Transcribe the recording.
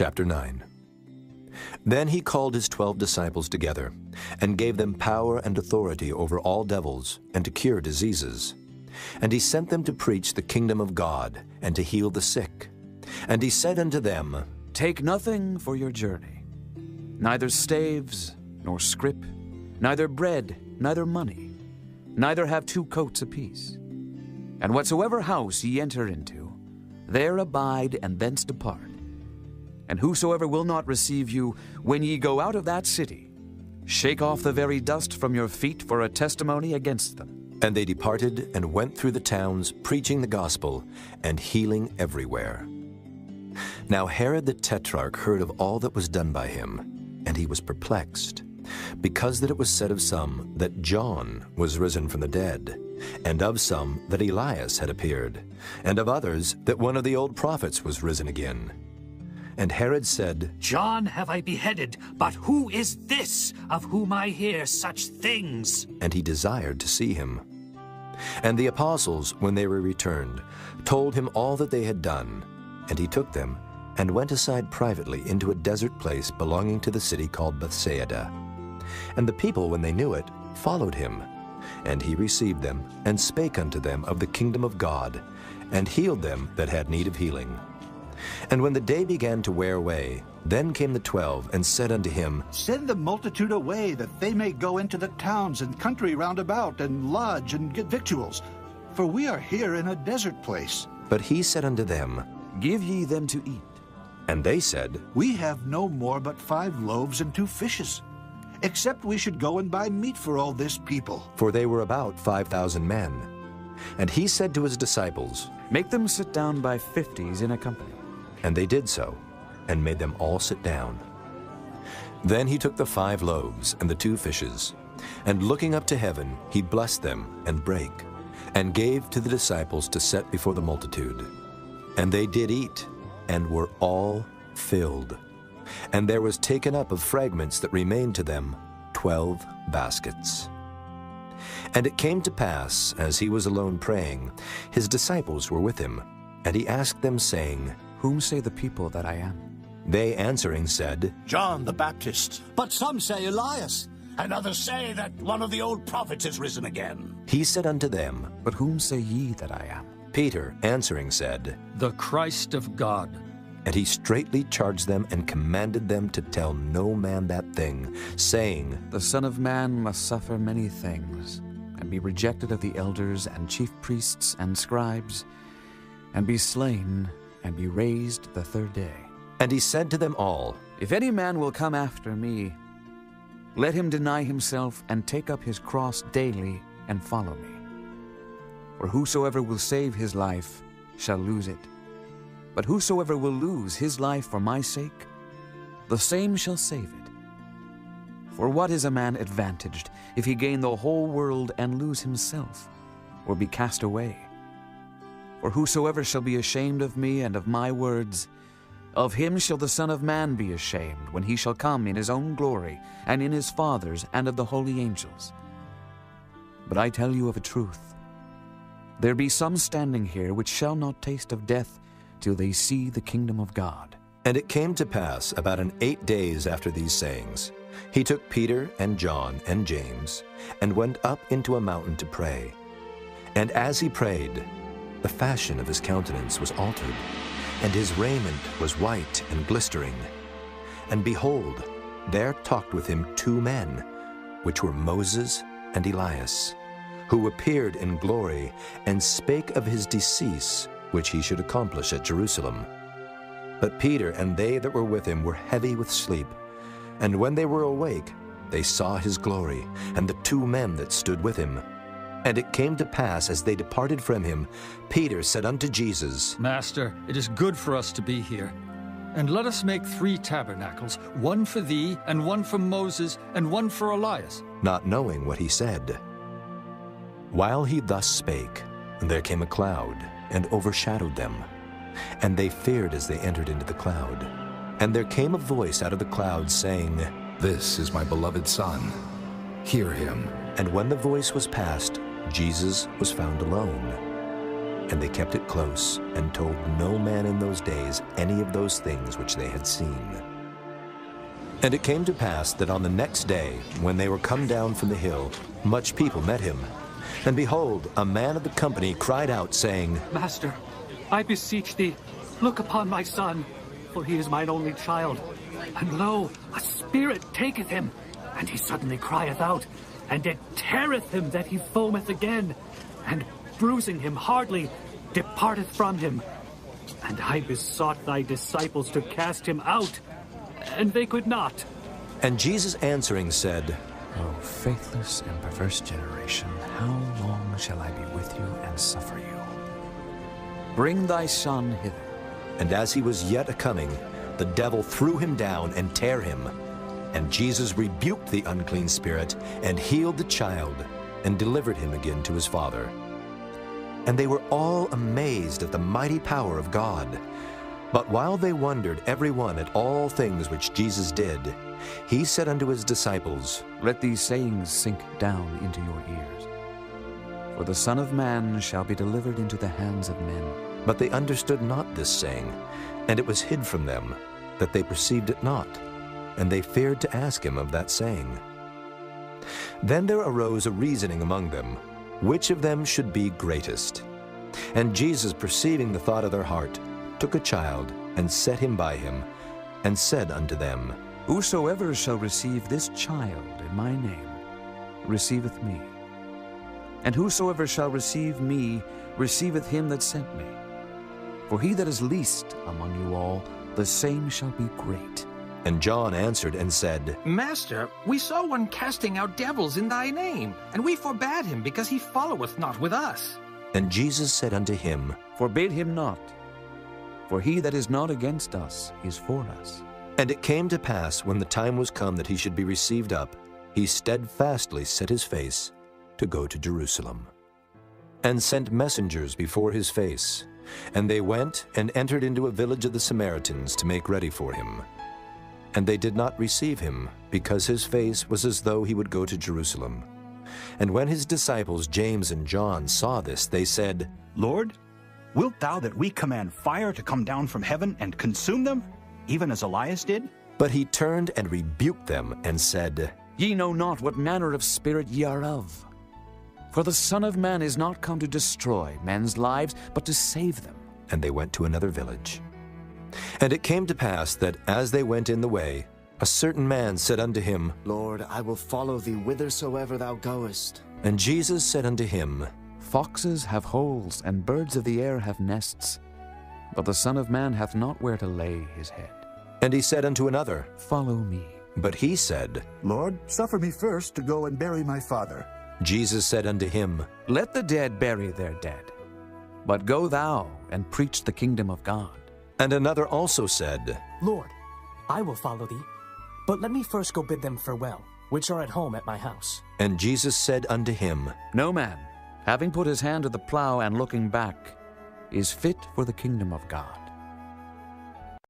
Chapter 9. Then he called his 12 disciples together, and gave them power and authority over all devils, and to cure diseases. And he sent them to preach the kingdom of God, and to heal the sick. And he said unto them, Take nothing for your journey, neither staves, nor scrip, neither bread, neither money, neither have 2 coats apiece. And whatsoever house ye enter into, there abide, and thence depart. And whosoever will not receive you, when ye go out of that city, shake off the very dust from your feet for a testimony against them. And they departed and went through the towns, preaching the gospel, and healing everywhere. Now Herod the Tetrarch heard of all that was done by him, and he was perplexed, because that it was said of some that John was risen from the dead, and of some that Elias had appeared, and of others that one of the old prophets was risen again. And Herod said, John have I beheaded, but who is this of whom I hear such things? And he desired to see him. And the apostles, when they were returned, told him all that they had done. And he took them, and went aside privately into a desert place belonging to the city called Bethsaida. And the people, when they knew it, followed him. And he received them, and spake unto them of the kingdom of God, and healed them that had need of healing. And when the day began to wear away, then came the 12, and said unto him, Send the multitude away, that they may go into the towns and country round about, and lodge, and get victuals. For we are here in a desert place. But he said unto them, Give ye them to eat. And they said, We have no more but 5 loaves and 2 fishes, except we should go and buy meat for all this people. For they were about 5,000 men. And he said to his disciples, Make them sit down by 50s in a company. And they did so, and made them all sit down. Then he took the 5 loaves and the 2 fishes, and looking up to heaven, he blessed them, and brake, and gave to the disciples to set before the multitude. And they did eat, and were all filled. And there was taken up of fragments that remained to them 12 baskets. And it came to pass, as he was alone praying, his disciples were with him, and he asked them, saying, Whom say the people that I am? They answering said, John the Baptist. But some say Elias. And others say that one of the old prophets is risen again. He said unto them, But whom say ye that I am? Peter answering said, The Christ of God. And he straitly charged them and commanded them to tell no man that thing, saying, The Son of Man must suffer many things, and be rejected of the elders and chief priests and scribes, and be slain, and be raised the 3rd day. And he said to them all, If any man will come after me, let him deny himself, and take up his cross daily, and follow me. For whosoever will save his life shall lose it. But whosoever will lose his life for my sake, the same shall save it. For what is a man advantaged, if he gain the whole world and lose himself, or be cast away? For whosoever shall be ashamed of me and of my words, of him shall the Son of Man be ashamed, when he shall come in his own glory, and in his Father's, and of the holy angels. But I tell you of a truth, there be some standing here which shall not taste of death till they see the kingdom of God. And it came to pass about 8 days after these sayings, he took Peter and John and James, and went up into a mountain to pray. And as he prayed, the fashion of his countenance was altered, and his raiment was white and glistering. And behold, there talked with him 2 men, which were Moses and Elias, who appeared in glory, and spake of his decease, which he should accomplish at Jerusalem. But Peter and they that were with him were heavy with sleep. And when they were awake, they saw his glory, and the 2 men that stood with him. And it came to pass, as they departed from him, Peter said unto Jesus, Master, it is good for us to be here. And let us make 3 tabernacles, one for thee, and one for Moses, and one for Elias. not knowing what he said. While he thus spake, there came a cloud, and overshadowed them. And they feared as they entered into the cloud. And there came a voice out of the cloud, saying, This is my beloved Son. Hear him. And when the voice was past, Jesus was found alone. And they kept it close, and told no man in those days any of those things which they had seen. And it came to pass that on the next day, when they were come down from the hill, much people met him. And behold, a man of the company cried out, saying, Master, I beseech thee, look upon my son, for he is mine only child. And lo, a spirit taketh him, and he suddenly crieth out, and it teareth him that he foameth again, and bruising him hardly, departeth from him. And I besought thy disciples to cast him out, and they could not. And Jesus answering said, O faithless and perverse generation, how long shall I be with you and suffer you? Bring thy son hither. And as he was yet a-coming, the devil threw him down and tare him. And Jesus rebuked the unclean spirit, and healed the child, and delivered him again to his father. And they were all amazed at the mighty power of God. But while they wondered every one at all things which Jesus did, he said unto his disciples, Let these sayings sink down into your ears. For the Son of Man shall be delivered into the hands of men. But they understood not this saying, and it was hid from them, that they perceived it not, and they feared to ask him of that saying. Then there arose a reasoning among them, which of them should be greatest. And Jesus, perceiving the thought of their heart, took a child, and set him by him, and said unto them, Whosoever shall receive this child in my name, receiveth me. And whosoever shall receive me, receiveth him that sent me. For he that is least among you all, the same shall be great. And John answered and said, Master, we saw one casting out devils in thy name, and we forbade him, because he followeth not with us. And Jesus said unto him, Forbid him not, for he that is not against us is for us. And it came to pass, when the time was come that he should be received up, he steadfastly set his face to go to Jerusalem, and sent messengers before his face. And they went and entered into a village of the Samaritans to make ready for him. And they did not receive him, because his face was as though he would go to Jerusalem. And when his disciples James and John saw this, they said, Lord, wilt thou that we command fire to come down from heaven and consume them, even as Elias did? But he turned and rebuked them, and said, Ye know not what manner of spirit ye are of. For the Son of Man is not come to destroy men's lives, but to save them. And they went to another village. And it came to pass that as they went in the way, a certain man said unto him, Lord, I will follow thee whithersoever thou goest. And Jesus said unto him, Foxes have holes, and birds of the air have nests, but the Son of Man hath not where to lay his head. And he said unto another, Follow me. But he said, Lord, suffer me first to go and bury my father. Jesus said unto him, Let the dead bury their dead, but go thou and preach the kingdom of God. And another also said, Lord, I will follow thee, but let me first go bid them farewell, which are at home at my house. And Jesus said unto him, No man, having put his hand to the plow and looking back, is fit for the kingdom of God.